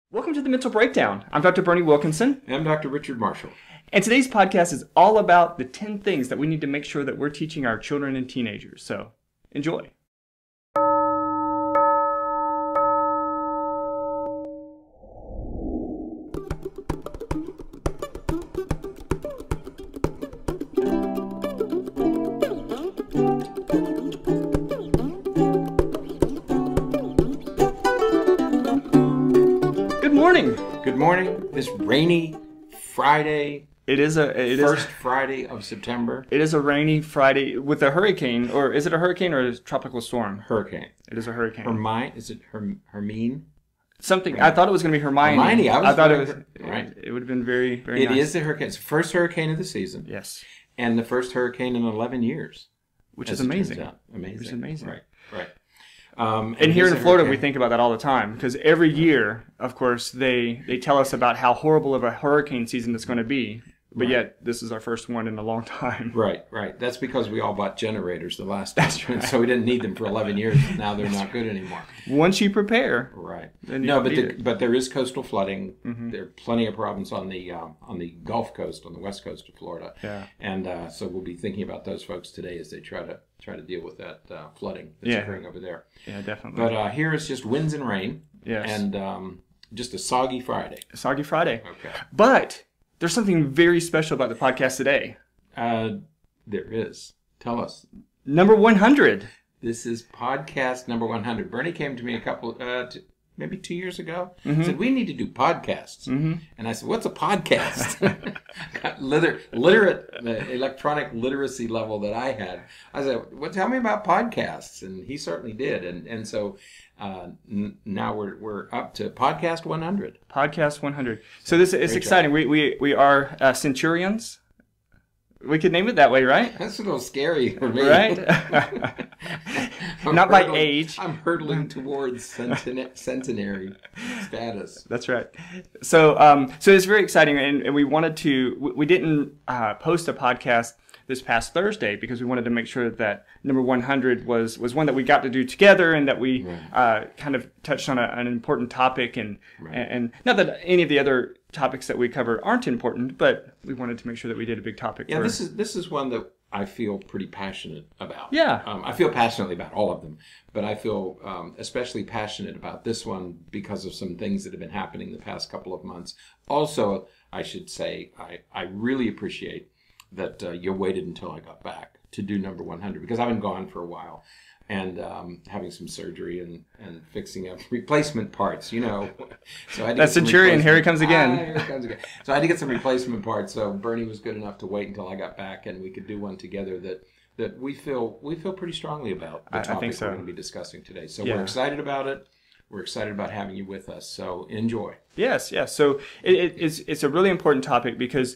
Welcome to the Mental Breakdown. I'm Dr. Berney Wilkinson. And I'm Dr. Richard Marshall. And today's podcast is all about the 10 things that we need to make sure that we're teaching our children and teenagers. So, enjoy. Good morning. This rainy Friday. It is first Friday of September. It is a rainy Friday with a hurricane, or is it a hurricane or a tropical storm? Hurricane. It is a hurricane. Is it Hermine? Something. I thought it was going to be Hermione. Hermione. I thought it was. Right. It would have been very, very nice. It is the hurricane. It's the first hurricane of the season. Yes. And the first hurricane in 11 years. Which is amazing. Amazing. Which is amazing. Right. And here in Florida, we think about that all the time because every year, of course, they tell us about how horrible of a hurricane season it's going to be. But yet, this is our first one in a long time. Right. That's because we all bought generators the last time. So we didn't need them for 11 years. Now they're not good anymore. Once you prepare. Right. No, but there is coastal flooding. Mm-hmm. There are plenty of problems on the Gulf Coast, on the west coast of Florida. Yeah. And so we'll be thinking about those folks today as they try to deal with that flooding that's occurring over there. Yeah, definitely. But here is just winds and rain. Yes. And just a soggy Friday. A soggy Friday. Okay. But there's something very special about the podcast today. There is. Tell us. Number 100. This is podcast number 100. Bernie came to me a couple, maybe 2 years ago. Mm-hmm. Said, we need to do podcasts. Mm-hmm. And I said, what's a podcast? Got literate, the electronic literacy level that I had. I said, well, tell me about podcasts. And he certainly did. And so now we're up to podcast 100. Podcast 100. So this is exciting. We are centurions. We could name it that way, right? That's a little scary for me. Right? Not by age. I'm hurtling towards centenary status. That's right. So it's very exciting, and we wanted to. We didn't post a podcast this past Thursday because we wanted to make sure that number 100 was one that we got to do together, and that we kind of touched on an important topic, and not that any of the other topics that we cover aren't important, but we wanted to make sure that we did a big topic. Yeah, this is one that I feel pretty passionate about. Yeah. I feel passionately about all of them, but I feel especially passionate about this one because of some things that have been happening the past couple of months. Also, I should say, I really appreciate that you waited until I got back to do number 100 because I've been gone for a while and having some surgery and fixing up replacement parts, you know. So I had to that centurion, here he comes again. Here he comes again. So I had to get some replacement parts. So Bernie was good enough to wait until I got back, and we could do one together that we feel pretty strongly about the topic I think so. We're going to be discussing today. So we're excited about it. We're excited about having you with us. So enjoy. Yes. So it's a really important topic because,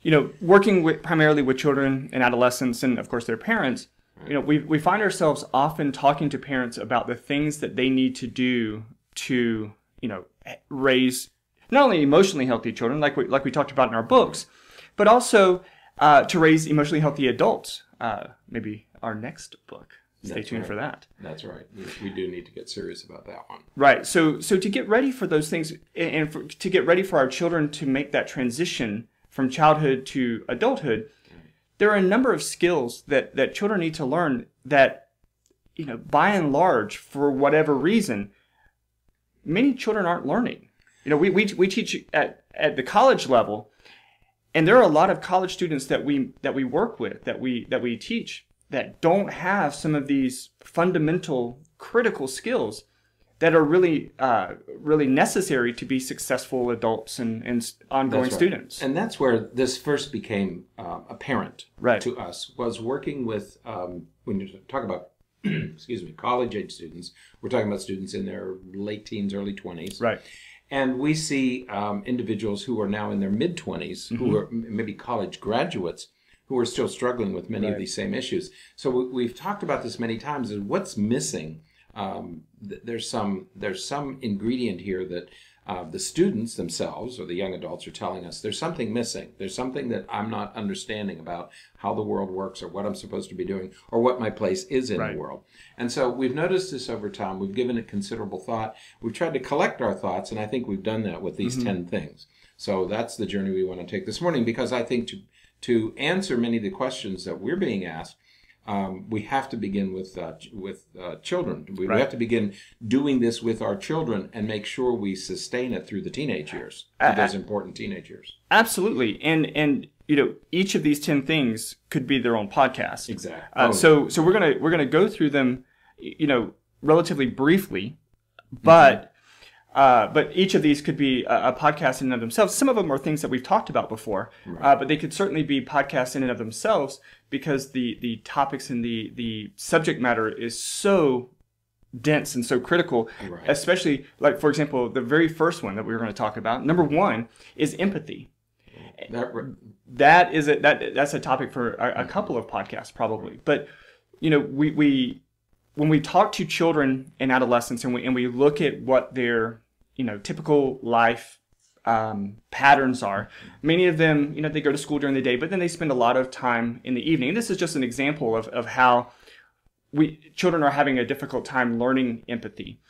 you know, working primarily with children and adolescents and, of course, their parents, you know, we find ourselves often talking to parents about the things that they need to do to, you know, raise not only emotionally healthy children, like we talked about in our books, but also to raise emotionally healthy adults. Maybe our next book. Stay tuned for that. That's right. We do need to get serious about that one. Right. So to get ready for those things and to get ready for our children to make that transition from childhood to adulthood, there are a number of skills that children need to learn that, you know, by and large, for whatever reason, many children aren't learning. You know, we teach at the college level, and there are a lot of college students that we work with, that we teach, that don't have some of these fundamental critical skills that are really necessary to be successful adults and ongoing students. And that's where this first became apparent to us, was working with, when you talk about, college-age students, we're talking about students in their late teens, early 20s. Right. And we see individuals who are now in their mid-20s, who are maybe college graduates, who are still struggling with many of these same issues. So we've talked about this many times, is what's missing there's some ingredient here that the students themselves or the young adults are telling us there's something missing. There's something that I'm not understanding about how the world works or what I'm supposed to be doing or what my place is in the world. And so we've noticed this over time. We've given it considerable thought. We've tried to collect our thoughts, and I think we've done that with these 10 things. So that's the journey we want to take this morning, because I think to answer many of the questions that we're being asked, we have to begin with children. We have to begin doing this with our children and make sure we sustain it through the teenage years, through those important teenage years. Absolutely, and each of these 10 things could be their own podcast. Exactly. So we're gonna go through them, relatively briefly, but each of these could be a podcast in and of themselves. Some of them are things that we've talked about before, but they could certainly be podcasts in and of themselves, because the topics and the subject matter is so dense and so critical, especially, like, for example, the very first one that we were going to talk about, number 1, is empathy. That's a topic for a couple of podcasts probably. But, we when we talk to children and adolescents and we look at what their typical life patterns are. Many of them, they go to school during the day, but then they spend a lot of time in the evening. And this is just an example of how children are having a difficult time learning empathy.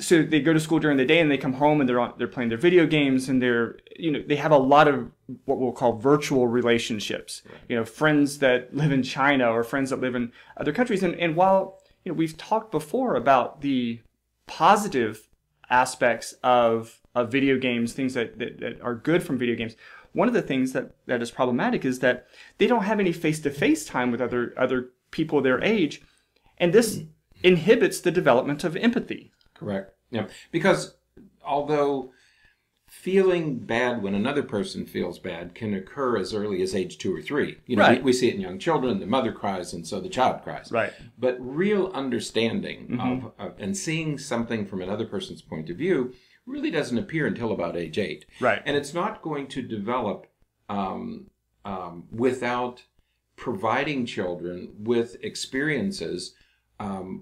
So they go to school during the day and they come home and they're playing their video games, and they have a lot of what we'll call virtual relationships. Friends that live in China or friends that live in other countries. And while we've talked before about the positive aspects of video games, things that are good from video games, one of the things that is problematic is that they don't have any face-to-face time with other people their age, and this inhibits the development of empathy. Correct. Yeah, because although feeling bad when another person feels bad can occur as early as age 2 or 3. We see it in young children. The mother cries, and so the child cries. Right. But real understanding of and seeing something from another person's point of view really doesn't appear until about age 8. Right. And it's not going to develop without providing children with experiences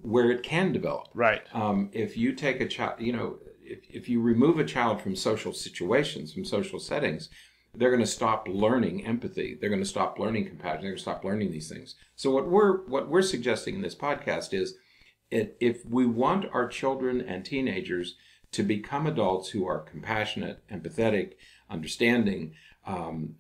where it can develop. Right. If you take a child, if you remove a child from social situations, from social settings, they're going to stop learning empathy. They're going to stop learning compassion. They're going to stop learning these things. So what we're suggesting in this podcast is, if we want our children and teenagers to become adults who are compassionate, empathetic, understanding,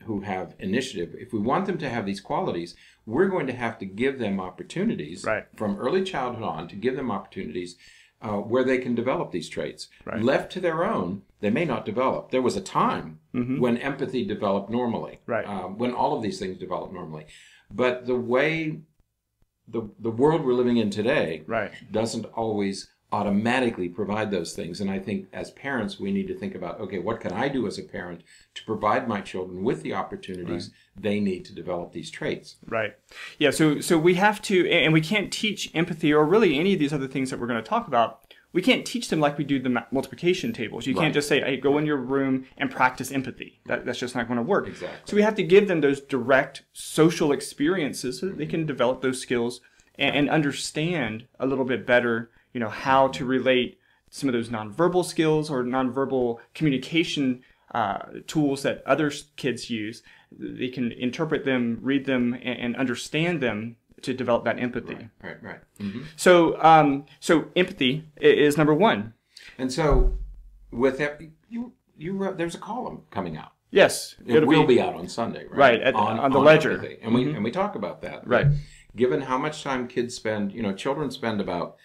who have initiative, if we want them to have these qualities, we're going to have to give them opportunities from early childhood on, to give them opportunities where they can develop these traits. Right. Left to their own, they may not develop. There was a time when empathy developed normally, when all of these things developed normally. But the way the world we're living in today doesn't always automatically provide those things. And I think as parents, we need to think about, okay, what can I do as a parent to provide my children with the opportunities they need to develop these traits? Right. Yeah, so we have to, and we can't teach empathy or really any of these other things that we're going to talk about. We can't teach them like we do the multiplication tables. You can't just say, hey, go in your room and practice empathy. That's just not going to work. Exactly. So we have to give them those direct social experiences so that they can develop those skills and understand a little bit better how to relate some of those nonverbal skills or nonverbal communication tools that other kids use. They can interpret them, read them, and understand them to develop that empathy. Right. So empathy is number 1. And so with that, there's a column coming out. Yes. It will be out on Sunday, right? Right, on the Ledger. Empathy. And we talk about that. Right. Given how much time kids spend, children spend about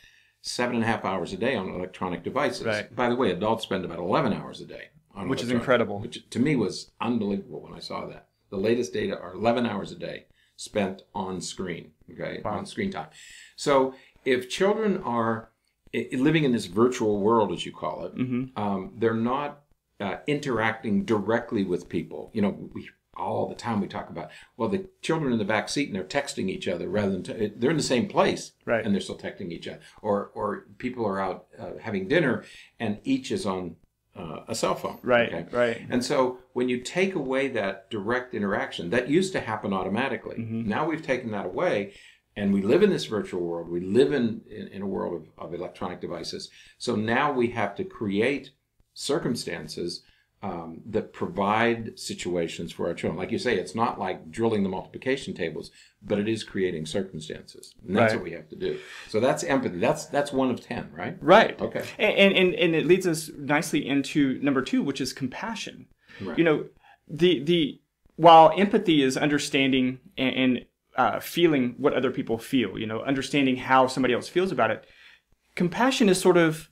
7.5 hours a day on electronic devices. Right. By the way, adults spend about 11 hours a day on which is incredible. Which to me was unbelievable when I saw that. The latest data are 11 hours a day spent on screen, on screen time. So if children are living in this virtual world, as you call it, they're not interacting directly with people. All the time we talk about, well, the children in the back seat and they're texting each other rather than they're in the same place and they're still texting each other. Or people are out having dinner and each is on a cell phone. Right. And so when you take away that direct interaction, that used to happen automatically. Now we've taken that away. And we live in this virtual world. We live in a world of electronic devices. So now we have to create circumstances that provide situations for our children. Like you say, it's not like drilling the multiplication tables, but it is creating circumstances. And that's what we have to do. So that's empathy. That's 1 of 10, right? Right. Okay. And it leads us nicely into number 2, which is compassion. Right. You know, while empathy is understanding and feeling what other people feel, you know, understanding how somebody else feels about it, compassion is sort of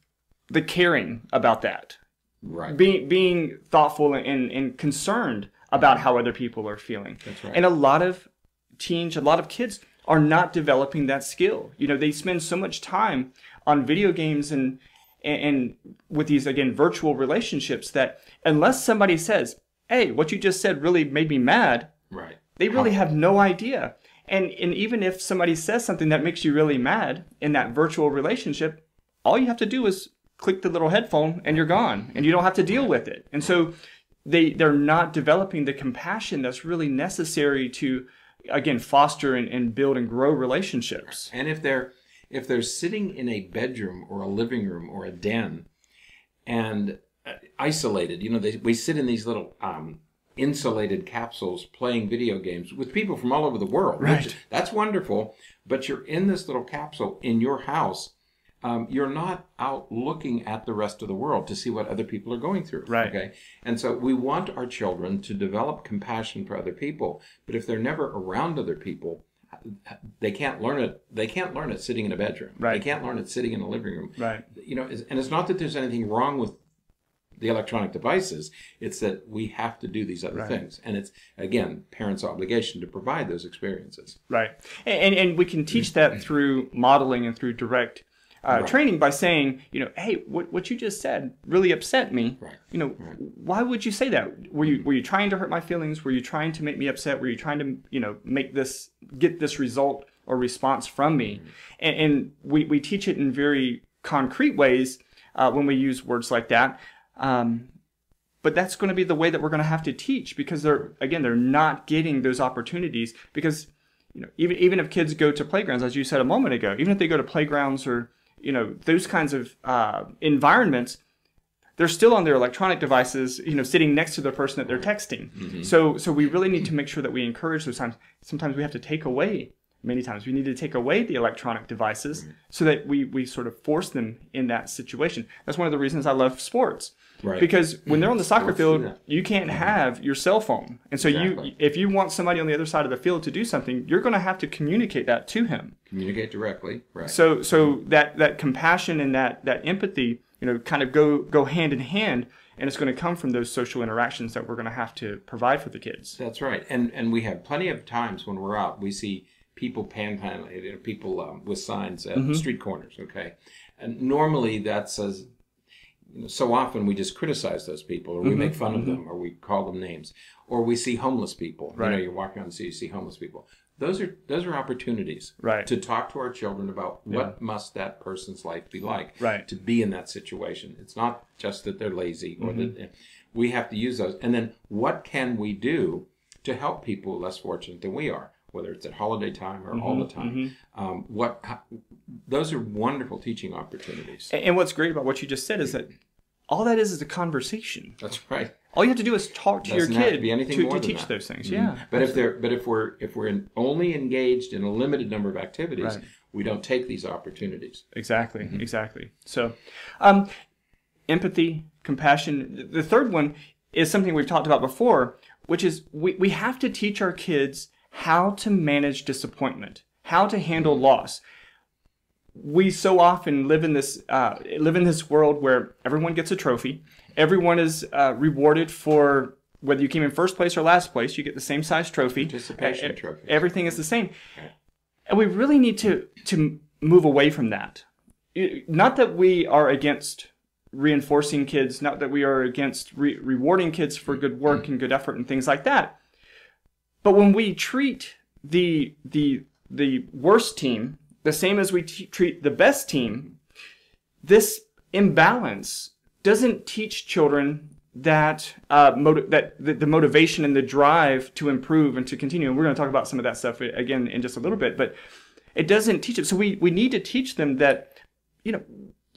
the caring about that. Right. Being thoughtful and concerned about how other people are feeling. That's right. And a lot of teens, a lot of kids are not developing that skill. You know, they spend so much time on video games and with these, again, virtual relationships that unless somebody says, hey, what you just said really made me mad, right, they really have no idea. And even if somebody says something that makes you really mad in that virtual relationship, all you have to do is click the little headphone and you're gone, and you don't have to deal with it. And so they're not developing the compassion that's really necessary to, again, foster and build and grow relationships. And if they're sitting in a bedroom or a living room or a den and isolated, you know, we sit in these little insulated capsules playing video games with people from all over the world. Right. That's wonderful, but you're in this little capsule in your house. You're not out looking at the rest of the world to see what other people are going through. Right. Okay. And so we want our children to develop compassion for other people, but if they're never around other people, they can't learn it. They can't learn it sitting in a bedroom. Right. They can't learn it sitting in a living room. Right. You know, and it's not that there's anything wrong with the electronic devices. It's that we have to do these other things. And it's, again, parents' obligation to provide those experiences. Right. And we can teach that through modeling and through direct training by saying, you know, hey, what you just said really upset me. Right. You know, why would you say that? Were you trying to hurt my feelings? Were you trying to make me upset? Were you trying to, you know, get this result or response from me? And we teach it in very concrete ways when we use words like that. But that's going to be the way that we're going to have to teach, because they're not getting those opportunities. Because, you know, even if kids go to playgrounds, as you said a moment ago, even if they go to playgrounds or, you know, those kinds of environments, they're still on their electronic devices, you know, sitting next to the person that they're texting. Mm-hmm. So we really need to make sure that we encourage those times. Sometimes we have to take away. Many times we need to take away the electronic devices so that we sort of force them in that situation. That's one of the reasons I love sports. Right. Because when they're on the soccer field, you can't have your cell phone. And so if you want somebody on the other side of the field to do something, you're going to have to communicate that to him. Communicate directly. Right. So that compassion and that empathy, you know, kind of go hand in hand, and it's going to come from those social interactions that we're going to have to provide for the kids. That's right. And we have plenty of times when we're out, we see people panhandling, people with signs at street corners, okay? And normally that says, you know, so often we just criticize those people, or we make fun of them, or we call them names, or we see homeless people. Right. You know, you're walking on the street, you see homeless people. Those are opportunities to talk to our children about what must that person's life be like to be in that situation. It's not just that they're lazy, or that we have to use those. And then what can we do to help people less fortunate than we are, whether it's at holiday time or all the time. Those are wonderful teaching opportunities. And what's great about what you just said is that all that is a conversation. That's right. All you have to do is talk to your kid to teach those things. Yeah. But if we're only engaged in a limited number of activities, we don't take these opportunities. Exactly. Exactly. So, empathy, compassion. The third one is something we've talked about before, which is we have to teach our kids how to manage disappointment, how to handle loss. We so often live in this world where everyone gets a trophy. Everyone is rewarded for whether you came in first place or last place. You get the same size trophy. Participation trophy. Everything is the same. Okay. And we really need to move away from that. Not that we are against reinforcing kids, not that we are against rewarding kids for good work and good effort and things like that. But when we treat the worst team the same as we treat the best team, this imbalance doesn't teach children that the motivation and the drive to improve and to continue. And we're going to talk about some of that stuff again in just a little bit. But It doesn't teach them. So we need to teach them that,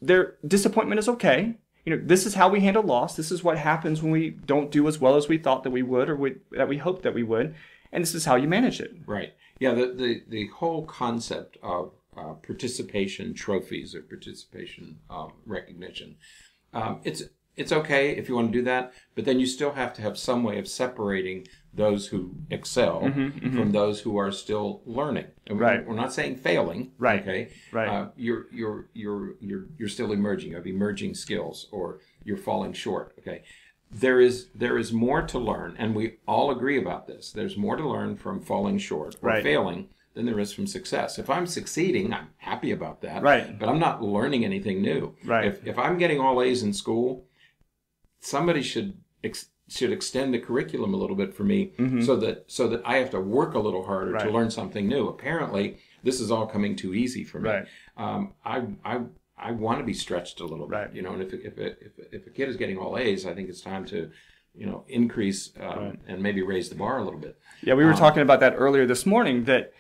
their disappointment is okay. This is how we handle loss. This is what happens when we don't do as well as we thought that we would, or that we hoped that we would. And this is how you manage it. Right. Yeah. The whole concept of participation trophies or participation recognition. It's okay if you want to do that, but then you still have to have some way of separating those who excel from those who are still learning. And we're not saying failing. Right. Okay. Right. You're still emerging. You have emerging skills, or you're falling short. Okay. There is more to learn, and we all agree about this. There's more to learn from falling short or failing than there is from success. If I'm succeeding, I'm happy about that. Right. But I'm not learning anything new. Right. If I'm getting all A's in school, somebody should extend the curriculum a little bit for me, so that I have to work a little harder to learn something new. Apparently, this is all coming too easy for me. Right. I want to be stretched a little bit, and if a kid is getting all A's, I think it's time to, increase and maybe raise the bar a little bit. Yeah, we were talking about that earlier this morning, that,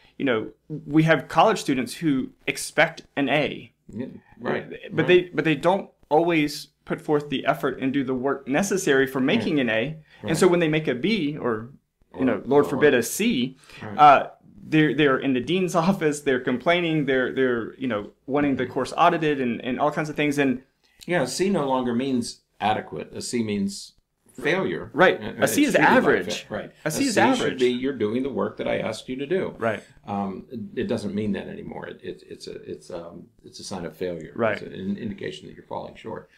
we have college students who expect an A. Yeah, right. But they don't always put forth the effort and do the work necessary for making an A. And so when they make a B, or Lord forbid, a C, they're in the dean's office, they're complaining, they're wanting the course audited and all kinds of things. And a C no longer means adequate. A C means failure. Right. A C is average. Right. A C is average. Should be you're doing the work that I asked you to do. Right. It doesn't mean that anymore. It's a sign of failure. Right. It's an indication that you're falling short.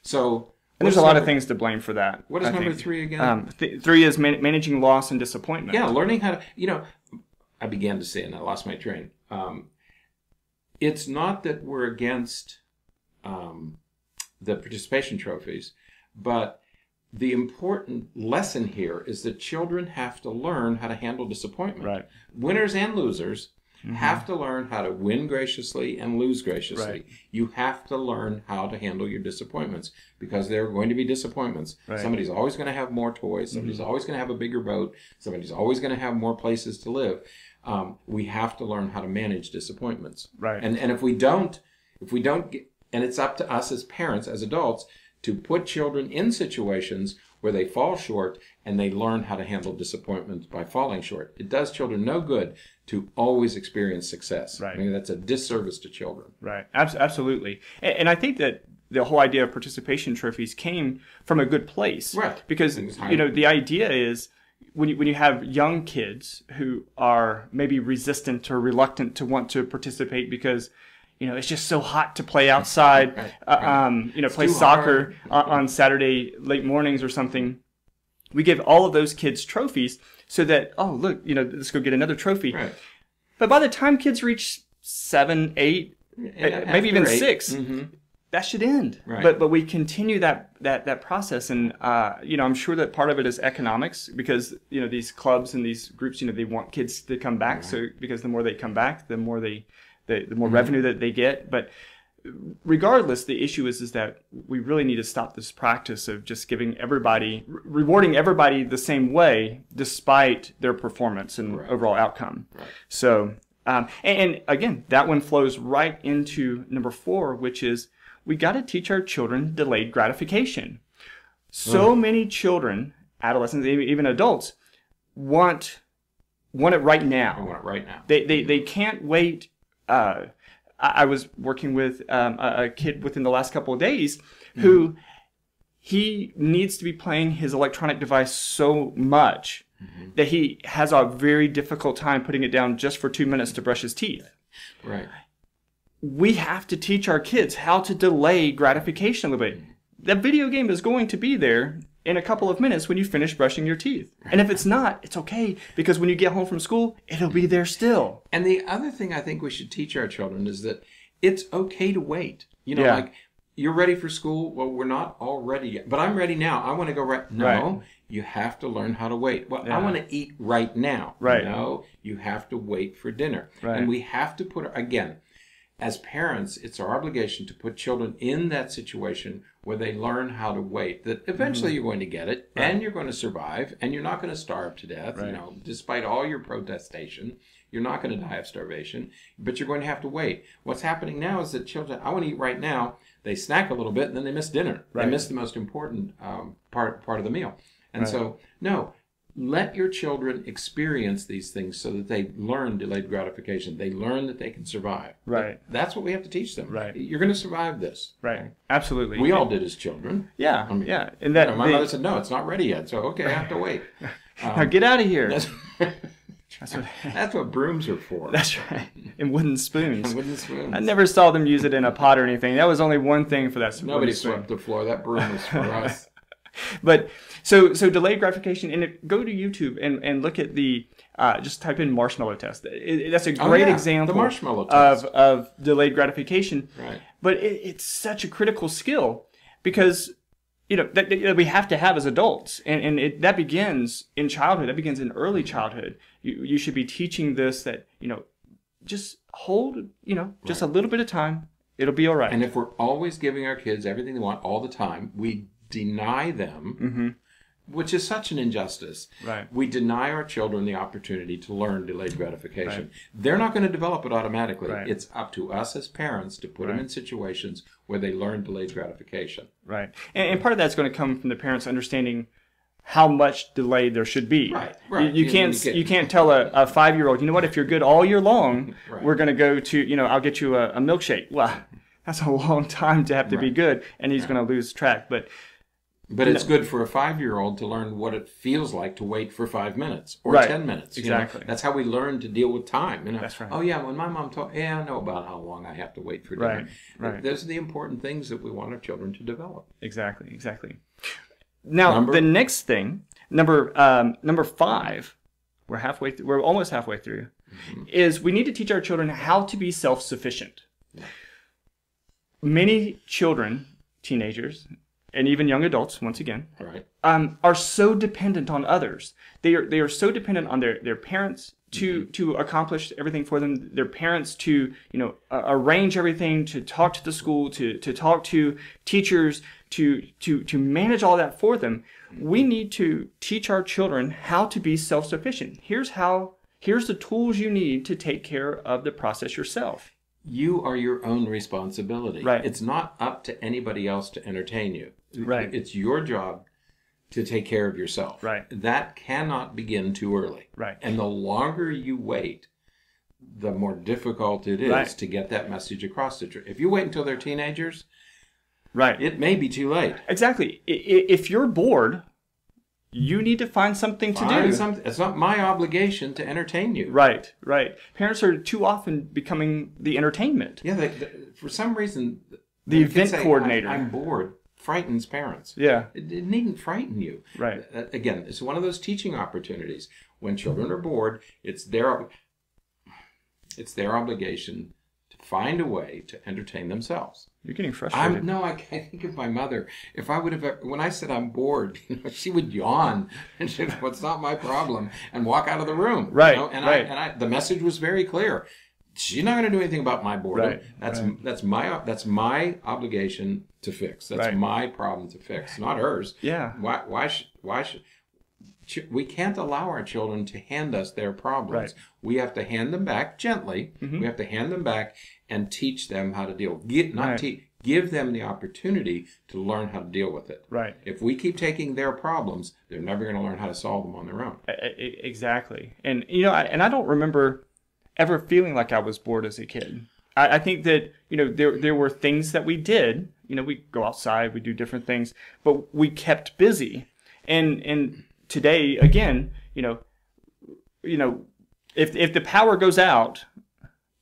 So. And there's a lot of things to blame for that. What is number 3 again? 3 is managing loss and disappointment. Yeah, learning how to, I began to say, and I lost my train. It's not that we're against the participation trophies, but the important lesson here is that children have to learn how to handle disappointment. Right. Winners and losers have to learn how to win graciously and lose graciously. Right. You have to learn how to handle your disappointments, because there are going to be disappointments. Right. Somebody's always going to have more toys. Somebody's always going to have a bigger boat. Somebody's always going to have more places to live. We have to learn how to manage disappointments. Right. And if we don't get, and it's up to us as parents, as adults, to put children in situations where they fall short and they learn how to handle disappointment by falling short. It does children no good to always experience success. Right. I mean, that's a disservice to children. Right. Absolutely. And I think that the whole idea of participation trophies came from a good place. Right. Because, the idea is when you have young kids who are maybe resistant or reluctant to want to participate because it's just so hot to play outside, play soccer on Saturday late mornings or something. We give all of those kids trophies so that, oh, look, let's go get another trophy. Right. But by the time kids reach 7, 8, maybe even 6, that should end. Right. But we continue that process. And, I'm sure that part of it is economics, because, these clubs and these groups, they want kids to come back. Right. So because the more they come back, the more the more revenue that they get. But regardless, the issue is that we really need to stop this practice of just rewarding everybody the same way, despite their performance and overall outcome. Right. So, and again, that one flows right into number 4, which is we got to teach our children delayed gratification. So many children, adolescents, even adults, want it right now. I want it right now. They can't wait. I was working with a kid within the last couple of days who he needs to be playing his electronic device so much that he has a very difficult time putting it down just for 2 minutes to brush his teeth. Right. We have to teach our kids how to delay gratification a little bit. That video game is going to be there in a couple of minutes when you finish brushing your teeth. And if it's not, it's okay, because when you get home from school, it'll be there still. And the other thing I think we should teach our children is that it's okay to wait. Like, you're ready for school? Well, we're not all ready yet, but I'm ready now. I want to go right. No, right. You have to learn how to wait. Well, I want to eat right now. Right. No, you have to wait for dinner. Right. And we have to put, again, as parents, it's our obligation to put children in that situation where they learn how to wait, that eventually you're going to get it, and you're going to survive, and you're not going to starve to death, right. Despite all your protestation, You're not going to die of starvation, but you're going to have to wait. What's happening now is that children, I want to eat right now. They snack a little bit and then they miss dinner. Right. They miss the most important part of the meal. And so, no, let your children experience these things so that they learn delayed gratification. They learn that they can survive. Right. That's what we have to teach them. Right. You're going to survive this. Right. Absolutely. We all did as children. Yeah. I mean, yeah. And that my mother said, no, it's not ready yet. So, okay, I have to wait. Now get out of here. That's what brooms are for. That's right. And wooden spoons. Wooden spoons. I never saw them use it in a pot or anything. That was only one thing for that. Nobody swept the floor. That broom was for us. But so delayed gratification, and go to YouTube and look at the just type in marshmallow test. That's a great example the marshmallow test. of delayed gratification. Right. But it's such a critical skill because that we have to have as adults, and that begins in childhood. That begins in early childhood. You should be teaching this that just hold just a little bit of time. It'll be all right. And if we're always giving our kids everything they want all the time, we deny them, which is such an injustice. Right. We deny our children the opportunity to learn delayed gratification. Right. They're not going to develop it automatically. Right. It's up to us as parents to put them in situations where they learn delayed gratification. Right. And part of that's going to come from the parents understanding how much delay there should be. Right. Right. You can't tell a 5-year-old, you know what, if you're good all year long, we're going to go to, I'll get you a milkshake. Well, that's a long time to have to be good, and he's going to lose track. But it's good for a 5-year-old to learn what it feels like to wait for 5 minutes or 10 minutes. Exactly. That's how we learn to deal with time. That's right. Oh, yeah, when my mom told I know about how long I have to wait for dinner. Right. Those are the important things that we want our children to develop. Exactly. Now, the next thing, number 5, we're almost halfway through, is we need to teach our children how to be self-sufficient. Yeah. Many children, teenagers, and even young adults, once again, are so dependent on others. They are so dependent on their parents to accomplish everything for them. Their parents to arrange everything, to talk to the school, to talk to teachers, to manage all that for them. We need to teach our children how to be self-sufficient. Here's the tools you need to take care of the process yourself. You are your own responsibility. Right. It's not up to anybody else to entertain you. Right. It's your job to take care of yourself. Right. That cannot begin too early. Right. And the longer you wait, the more difficult it is to get that message across to children. If you wait until they're teenagers, it may be too late. Exactly. If you're bored, you need to find something to do. It's not my obligation to entertain you. Right. Parents are too often becoming the entertainment. Yeah, for some reason, the event coordinator. I'm bored. Frightens parents. Yeah. It needn't frighten you. Right. Again, it's one of those teaching opportunities. When children are bored, it's their obligation to find a way to entertain themselves. You're getting frustrated. I think of my mother. If I would have, when I said I'm bored, she would yawn and she'd, well, it's not my problem, and walk out of the room. Right. And the message was very clear. She's not going to do anything about my boredom. That's my obligation to fix. That's my problem to fix, not hers. Yeah. Why should we can't allow our children to hand us their problems. We have to hand them back gently. We have to hand them back and teach them how to deal. Give them the opportunity to learn how to deal with it. Right. If we keep taking their problems, they're never going to learn how to solve them on their own. Exactly. And I don't remember ever feeling like I was bored as a kid. I think that there were things that we did. We go outside, we do different things, but we kept busy. And today, again, if the power goes out,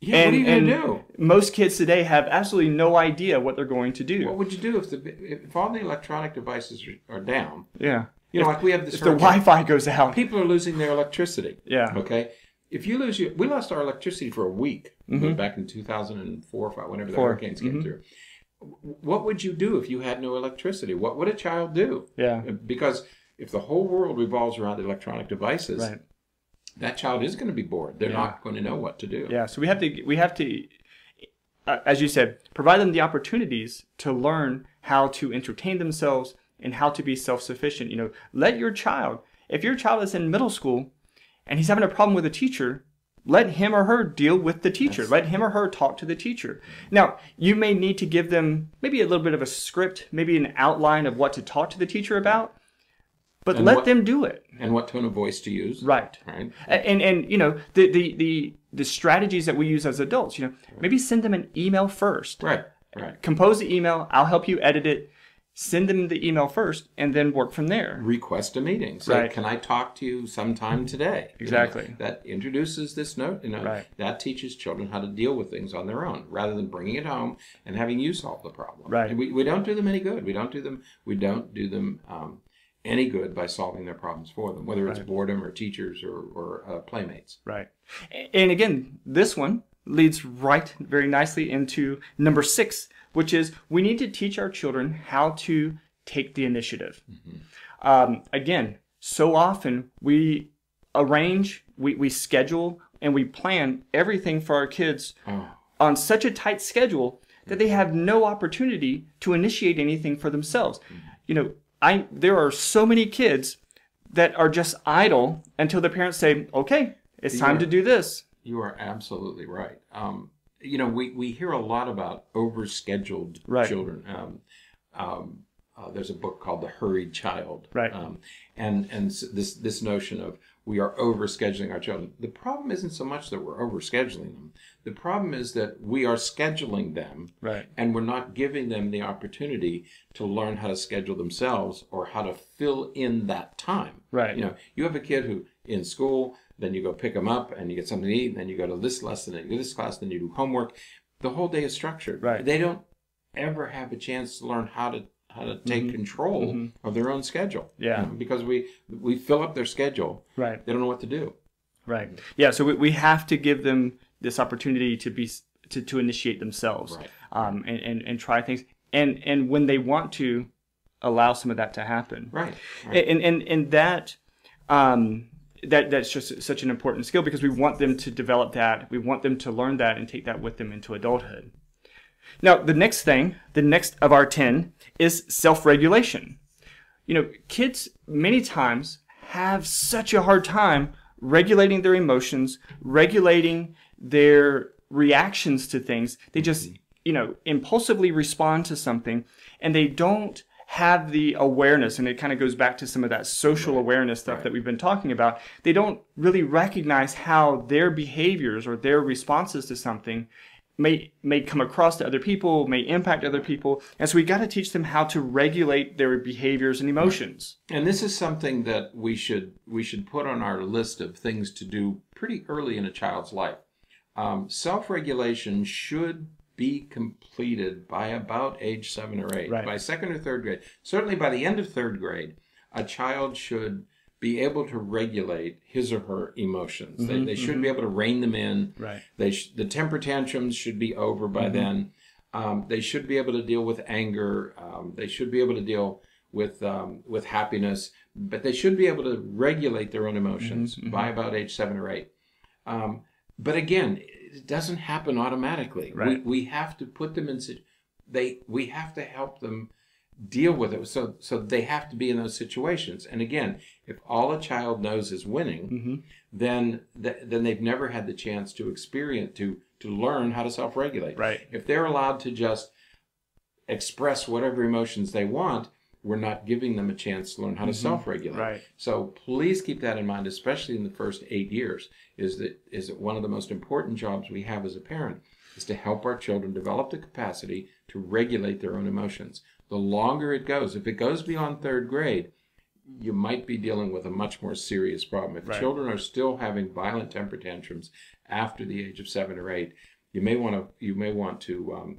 what are you going to do? Most kids today have absolutely no idea what they're going to do. What would you do if all the electronic devices are down? Yeah. Like we have this. If the Wi-Fi goes out, people are losing their electricity. Yeah. Okay. If you lose we lost our electricity for a week back in 2004 or 5, whenever the hurricanes came through. What would you do if you had no electricity? What would a child do? Yeah. Because if the whole world revolves around electronic devices, that child is going to be bored. They're not going to know what to do. Yeah. So we have to, as you said, provide them the opportunities to learn how to entertain themselves and how to be self-sufficient. Let your child, if your child is in middle school and he's having a problem with a teacher, let him or her deal with the teacher. Yes. Let him or her talk to the teacher. Now, you may need to give them maybe a little bit of a script, maybe an outline of what to talk to the teacher about, but And let them do it. And what tone of voice to use. Right. Right. And you know, the strategies that we use as adults, you know, maybe send them an email first. Right. Right. Compose the email. I'll help you edit it. Send them the email first and then work from there. Request a meeting. Say, Right. can I talk to you sometime today? Exactly. You know, that introduces this note. You know, Right. that teaches children how to deal with things on their own, rather than bringing it home and having you solve the problem. Right. And we don't do them any good. We don't do them any good by solving their problems for them, whether it's boredom or teachers or playmates. Right. And again, this one leads right very nicely into number 6, which is we need to teach our children how to take the initiative. Again, so often we arrange, we schedule, and we plan everything for our kids on such a tight schedule that they have no opportunity to initiate anything for themselves. You know, there are so many kids that are just idle until the parents say, okay, it's time to do this. You are absolutely right. You know, we hear a lot about overscheduled children. There's a book called The Hurried Child. Right. And this notion of we are overscheduling our children. The problem isn't so much that we're overscheduling them. The problem is that we are scheduling them, and we're not giving them the opportunity to learn how to schedule themselves or how to fill in that time. Right. You know, you have a kid who in school, then you go pick them up and you get something to eat, and then you go to this lesson, and you go to this class, then you do homework. The whole day is structured. Right. They don't ever have a chance to learn how to take control of their own schedule. Yeah. You know, because we fill up their schedule. Right. They don't know what to do. Right. Yeah. So we have to give them this opportunity to initiate themselves, Right. And try things, and when they want to, allow some of that to happen. Right. And that's just such an important skill because we want them to develop that. We want them to learn that and take that with them into adulthood. Now, the next of our 10 is self-regulation. You know, kids many times have such a hard time regulating their emotions, regulating their reactions to things. They just, you know, impulsively respond to something, and they don't have the awareness, and it kind of goes back to some of that social awareness stuff that we've been talking about. They don't really recognize how their behaviors or their responses to something may come across to other people, may impact other people. And so we got to teach them how to regulate their behaviors and emotions. And this is something that we should put on our list of things to do pretty early in a child's life. Self-regulation should be completed by about age 7 or 8. By 2nd or 3rd grade. Certainly by the end of 3rd grade, a child should be able to regulate his or her emotions. They should be able to rein them in. Right. The temper tantrums should be over by then. They should be able to deal with anger. They should be able to deal with happiness. But they should be able to regulate their own emotions by about age 7 or 8. But again, it doesn't happen automatically. Right. We have to put them in. We have to help them deal with it. So they have to be in those situations. And again, if all a child knows is winning, then they've never had the chance to experience to learn how to self-regulate. Right. If they're allowed to just express whatever emotions they want, we're not giving them a chance to learn how to self-regulate. Right. So please keep that in mind, especially in the first 8 years. Is that one of the most important jobs we have as a parent is to help our children develop the capacity to regulate their own emotions. The longer it goes, if it goes beyond 3rd grade, you might be dealing with a much more serious problem. If children are still having violent temper tantrums after the age of 7 or 8, you may want to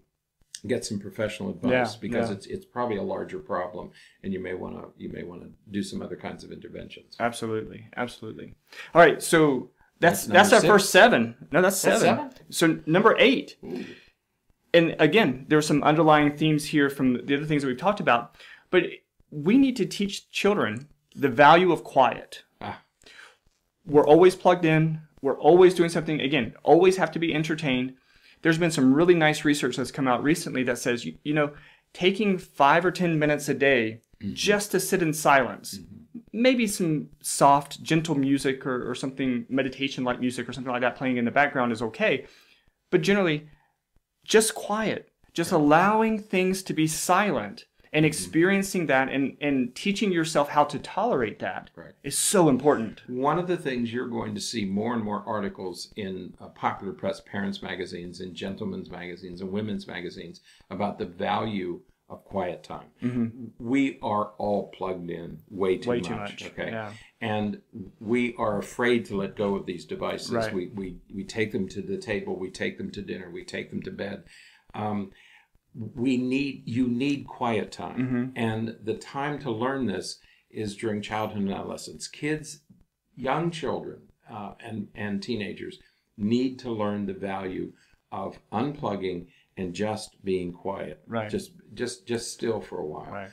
get some professional advice because it's probably a larger problem, and you may want to do some other kinds of interventions. Absolutely. All right, so that's our 6? first 7. No, that's 7. That's 7? So number 8. Ooh. And again, there are some underlying themes here from the other things that we've talked about, but we need to teach children the value of quiet. We're always plugged in. We're always doing something. Again, always have to be entertained. There's been some really nice research that's come out recently that says, you know, taking 5 or 10 minutes a day just to sit in silence, maybe some soft, gentle music or something meditation-like music or something like that playing in the background is okay. But generally, just quiet, just allowing things to be silent and experiencing that and teaching yourself how to tolerate that is so important. One of the things you're going to see more and more articles in popular press, parents' magazines, and gentlemen's magazines, and women's magazines about the value of quiet time. We are all plugged in way too much. Okay, yeah. And we are afraid to let go of these devices. Right. We take them to the table, we take them to dinner, we take them to bed. You need quiet time, and the time to learn this is during childhood and adolescence. Kids, young children, and teenagers need to learn the value of unplugging and just being quiet, just still for a while. Right.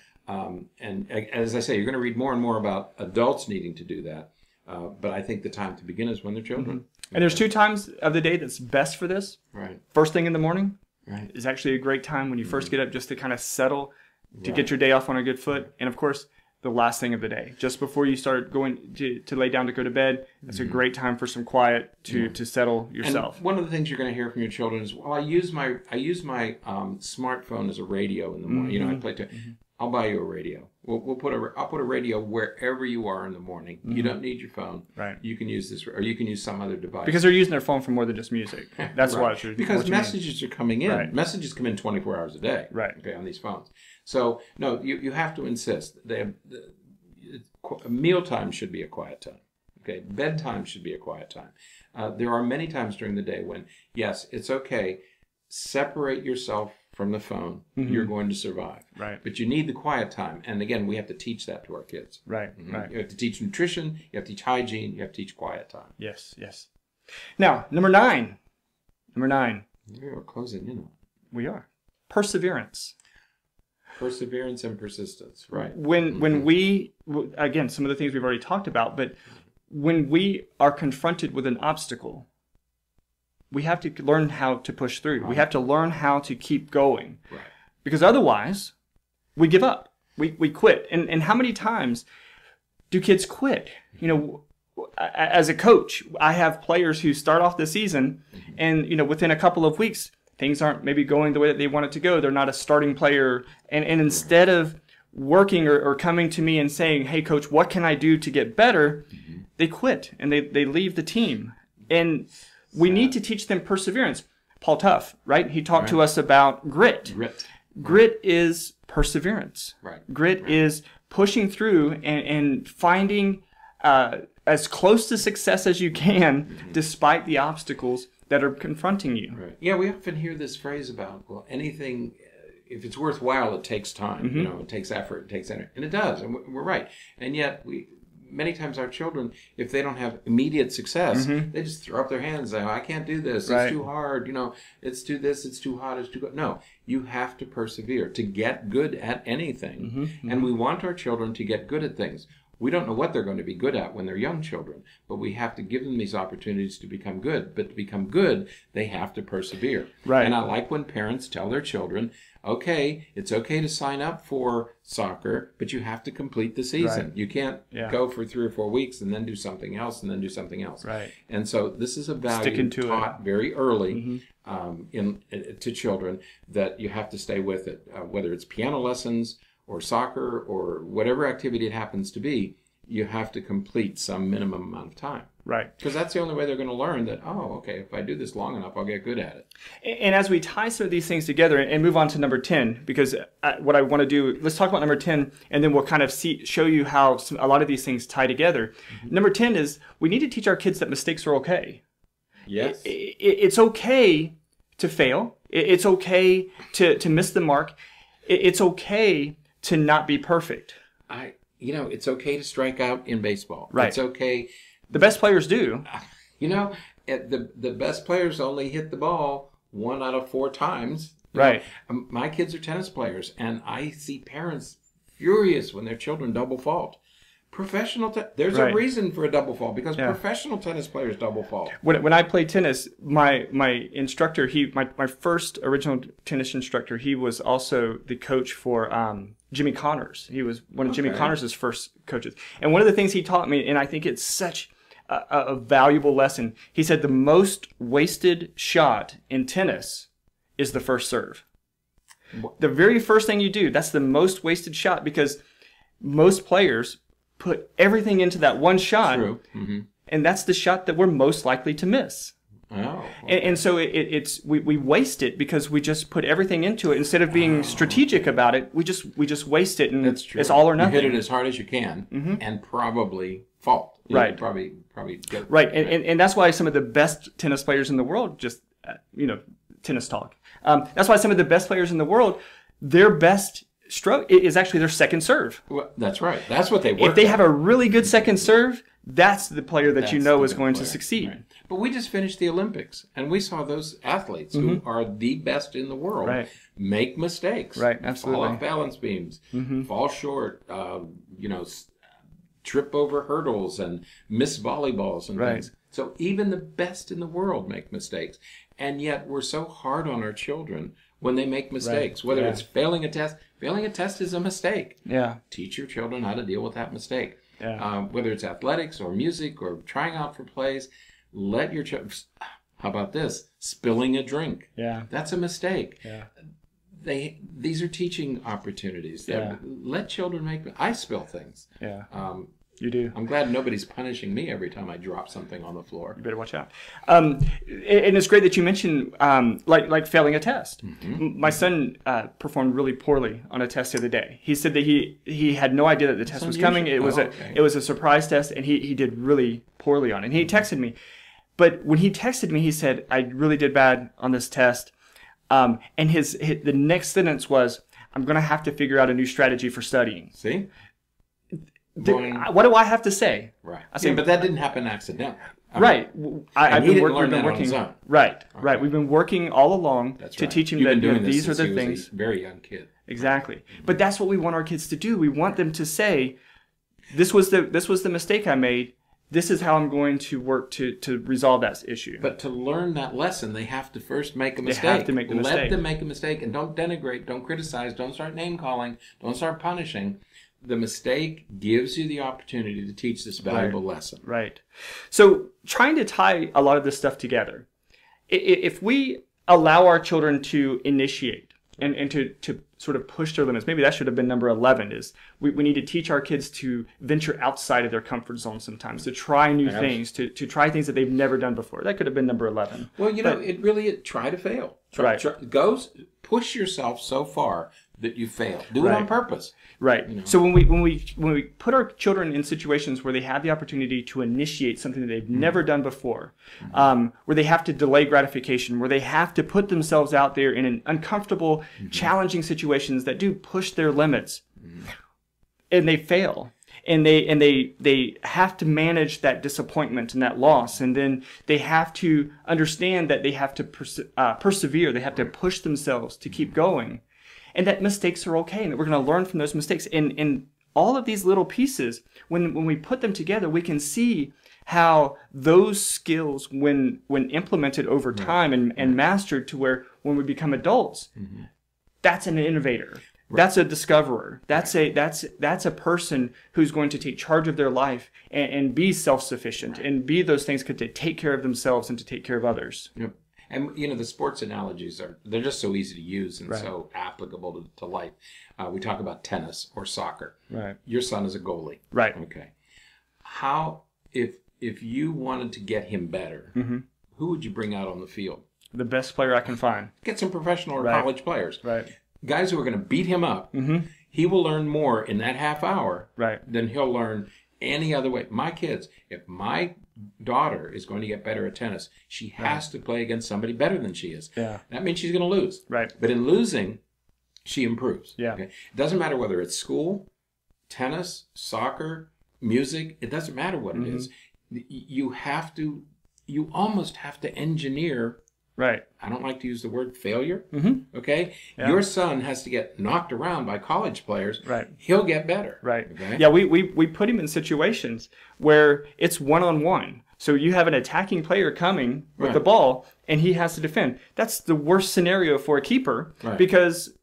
And as I say, you're going to read more and more about adults needing to do that. But I think the time to begin is when they're children. And there's 2 times of the day that's best for this. Right. First thing in the morning is actually a great time when you first get up, just to kind of settle, to get your day off on a good foot. And of course, the last thing of the day, just before you start going to lay down to go to bed, it's a great time for some quiet to settle yourself. And one of the things you're going to hear from your children is, well, I use my smartphone as a radio in the morning. You know, I play to. I'll buy you a radio. I'll put a radio wherever you are in the morning. You don't need your phone. Right. You can use this, or you can use some other device. Because they're using their phone for more than just music. That's why. Because messages are coming in. Right. Messages come in 24 hours a day. Right. Okay, on these phones. So no, you have to insist. Mealtime should be a quiet time. Okay, bedtime should be a quiet time. There are many times during the day when, yes, it's okay. Separate yourself from the phone. You're going to survive. Right. But you need the quiet time. And again, we have to teach that to our kids. Right. Right. You have to teach nutrition. You have to teach hygiene. You have to teach quiet time. Yes. Yes. Now, number 9. We're closing in on. We are. Perseverance. Perseverance and persistence. Right. When we, again, some of the things we've already talked about, but when we are confronted with an obstacle, we have to learn how to push through. Right. We have to learn how to keep going. Right. Because otherwise, we give up. We quit. And how many times do kids quit? You know, as a coach, I have players who start off the season and, you know, within a couple of weeks, things aren't maybe going the way that they want it to go. They're not a starting player. And instead of working or coming to me and saying, hey, coach, what can I do to get better? They quit and they leave the team. And we need to teach them perseverance. Paul Tuff, right? He talked to us about grit. Grit is perseverance. Right. Grit is pushing through and finding as close to success as you can despite the obstacles that are confronting you. Right. Yeah, we often hear this phrase about, well, anything, if it's worthwhile, it takes time. You know, it takes effort, it takes energy. And it does, and we're right. And yet, many times our children, if they don't have immediate success, they just throw up their hands and say, oh, I can't do this. It's too hard. You know, it's too this, it's too hot, it's too good. No, you have to persevere to get good at anything. And we want our children to get good at things. We don't know what they're going to be good at when they're young children, but we have to give them these opportunities to become good. But to become good, they have to persevere. Right. And I like when parents tell their children, okay, it's okay to sign up for soccer, but you have to complete the season. Right. You can't go for 3 or 4 weeks and then do something else and then do something else. Right. And so this is a value taught very early to children, that you have to stay with it, whether it's piano lessons or soccer or whatever activity it happens to be. You have to complete some minimum amount of time. Right. Because that's the only way they're going to learn that, oh, okay, if I do this long enough, I'll get good at it. And as we tie some of these things together and move on to number 10, because what I want to do, let's talk about number 10, and then we'll kind of show you how a lot of these things tie together. Number 10 is we need to teach our kids that mistakes are okay. Yes. It's okay to fail. It's okay to miss the mark. It's okay to not be perfect. It's okay to strike out in baseball. Right. It's okay. The best players do. The best players only hit the ball 1 out of 4 times. Right. My kids are tennis players, and I see parents furious when their children double fault. There's Right. a reason for a double fall, because Yeah. professional tennis players double fall. When I played tennis, my instructor, my first original tennis instructor, he was also the coach for Jimmy Connors. He was one of Jimmy Okay. Connors' first coaches. And one of the things he taught me, and I think it's such a valuable lesson, he said the most wasted shot in tennis is the first serve. The very first thing you do, that's the most wasted shot, because most players put everything into that one shot. True. Mm-hmm. And that's the shot that we're most likely to miss. Oh. Okay. And so we waste it because we just put everything into it instead of being strategic about it. We just waste it, and That's true. it's all or nothing. You hit it as hard as you can, and probably fault. You Right. Probably get Right, and that's why some of the best tennis players in the world just tennis talk. That's why some of the best players in the world, their best stroke is actually their second serve. Well, that's right. That's what they work. If they at. have a really good second serve, that's the player that That's you know the is good going to player. succeed. Right. But we just finished the Olympics, and we saw those athletes who are the best in the world Right. make mistakes. Right, absolutely. Fall off balance beams, fall short, trip over hurdles, and miss volleyballs and Right. things. So even the best in the world make mistakes. And yet we're so hard on our children when they make mistakes, whether Yeah. it's failing a test. Failing a test is a mistake. Yeah, Teach your children how to deal with that mistake. yeah. Whether it's athletics or music or trying out for plays, let your children. How about this? Spilling a drink. Yeah. That's a mistake. Yeah. These are teaching opportunities. Yeah. Let children make. I spill things. Yeah. You do. I'm glad nobody's punishing me every time I drop something on the floor. You better watch out. And it's great that you mentioned like failing a test. My son performed really poorly on a test the other day. He said that he had no idea that the test was coming. It was okay. it was a surprise test, and he did really poorly on it. And he texted me, but when he texted me, he said, "I really did bad on this test." And the next sentence was, "I'm going to have to figure out a new strategy for studying." See? What do I have to say? Right. I say, Yeah, but that didn't happen accidentally. Right. And he didn't learn that on his own. Right. Right. We've been working all along That's to right. teach him You've that been doing these are this the since he was things. a very young kid. Exactly. But that's what we want our kids to do. We want them to say, "This was the mistake I made. This is how I'm going to work to resolve that issue." But to learn that lesson, they have to first make a mistake. They have to make the Let mistake. them make a mistake, and don't denigrate, don't criticize, don't start name calling, don't start punishing. The mistake gives you the opportunity to teach this valuable lesson. Right. So trying to tie a lot of this stuff together, if we allow our children to initiate and to sort of push their limits, maybe that should have been number 11, is we need to teach our kids to venture outside of their comfort zone sometimes, to try new things, to try things that they've never done before. That could have been number 11. Well, try to fail. Push yourself so far that you fail. Do it on purpose. Right. So when we put our children in situations where they have the opportunity to initiate something that they've never done before, where they have to delay gratification, where they have to put themselves out there in an uncomfortable, challenging situations that do push their limits, and they fail, and they have to manage that disappointment and that loss, and then they have to understand that they have to persevere. They have to push themselves to keep going. And that mistakes are okay, and that we're going to learn from those mistakes. And all of these little pieces, when we put them together, we can see how those skills, when implemented over time and mastered to where when we become adults, that's an innovator. Right. That's a discoverer. That's a person who's going to take charge of their life and be self-sufficient and be those things to take care of themselves and to take care of others. Yep. And, the sports analogies they're just so easy to use and so applicable to life. We talk about tennis or soccer. Right. Your son is a goalie. Right. Okay. How, if you wanted to get him better, who would you bring out on the field? The best player I can find. Get some professional or college players. Right. Guys who are going to beat him up. He will learn more in that half hour than he'll learn any other way. My kids, if my daughter is going to get better at tennis, she has to play against somebody better than she is. Yeah. That means she's going to lose. Right. But in losing, she improves. Yeah. Okay? It doesn't matter whether it's school, tennis, soccer, music. It doesn't matter what it is. You almost have to engineer Right. I don't like to use the word failure. Mm-hmm. Okay? Yeah. Your son has to get knocked around by college players. Right. He'll get better. Right. Okay? Yeah, we put him in situations where it's one-on-one. So you have an attacking player coming with Right. the ball, and he has to defend. That's the worst scenario for a keeper Right. because,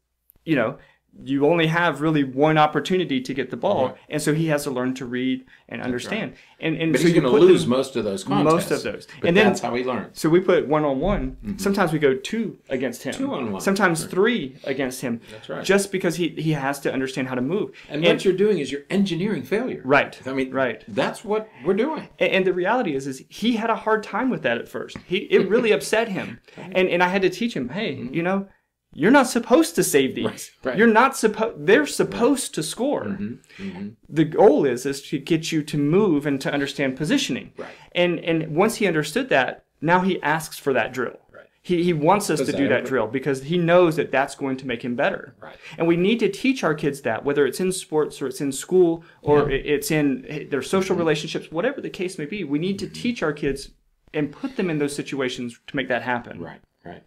you know, you only have really one opportunity to get the ball, Right. and so he has to learn to read and understand. And But so he's you going to put lose them- most of those contests. most of those. But And then- that's how he learns. So we put one-on-one. Sometimes we go 2 against him. 2-on-1. Sometimes 3 against him. That's right. Just because he has to understand how to move. And what you're doing is you're engineering failure. Right. I mean, Right. that's what we're doing. And the reality is he had a hard time with that at first. It really upset him. And I had to teach him, hey, you know, you're not supposed to save these. Right. You're not supposed. They're supposed to score. The goal is to get you to move and to understand positioning. Right. And once he understood that, now he asks for that drill. Right. He wants us Because to do that that- drill because he knows that that's going to make him better. Right. And we need to teach our kids that, whether it's in sports or it's in school or it's in their social relationships, whatever the case may be. We need to teach our kids and put them in those situations to make that happen. Right. Right.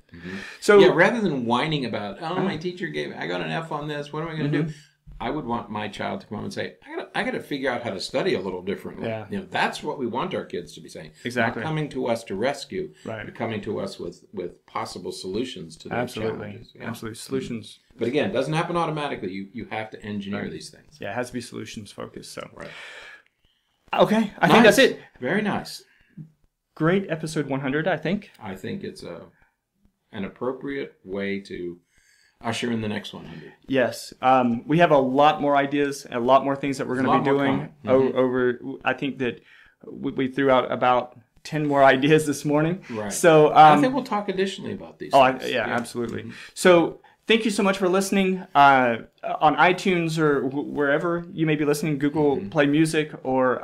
So Yeah, rather than whining about, oh, my teacher I got an F on this, what am I going to do? I would want my child to come home and say, I got to figure out how to study a little differently. Yeah. You know, that's what we want our kids to be saying. Exactly. Not coming to us to rescue, Right. but coming to us with possible solutions to those absolutely, challenges. Yeah. absolutely solutions. But again, it doesn't happen automatically. You have to engineer these things. Yeah, it has to be solutions focused. So Right. okay, I think that's it. Very nice. Great episode 100. I think. I think it's an appropriate way to usher in the next 100. Yes, we have a lot more ideas, a lot more things that we're going to be doing over. I think that we threw out about 10 more ideas this morning. Right. So I think we'll talk additionally about these. things. Yeah, absolutely. So thank you so much for listening on iTunes or wherever you may be listening, Google Play Music or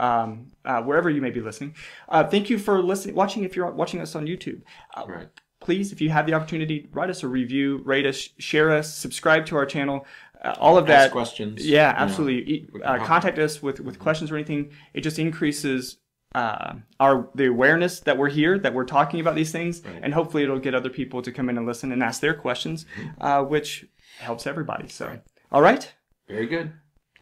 wherever you may be listening. Thank you for watching if you're watching us on YouTube. Right. Please, if you have the opportunity, write us a review, rate us, share us, subscribe to our channel. All of that. Ask questions. Yeah, absolutely. we can help. Contact us with questions or anything. It just increases the awareness that we're here, that we're talking about these things, Right. and hopefully it'll get other people to come in and listen and ask their questions, which helps everybody. So, all right. Very good.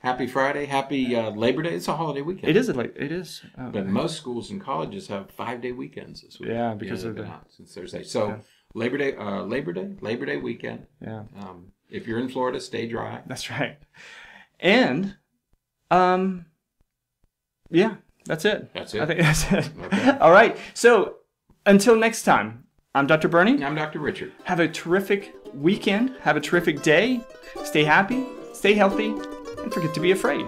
Happy Friday. Happy Labor Day. It's a holiday weekend. It is. It is. But most schools and colleges have 5-day weekends this week. Yeah, because of they've the- been out since Thursday. So Labor Day weekend. Yeah, If you're in Florida, stay dry. that's right. And, yeah, that's it. That's it. I think that's it. Okay. All right. So until next time, I'm Dr. Berney. I'm Dr. Richard. Have a terrific weekend. Have a terrific day. Stay happy. Stay healthy. And forget to be afraid.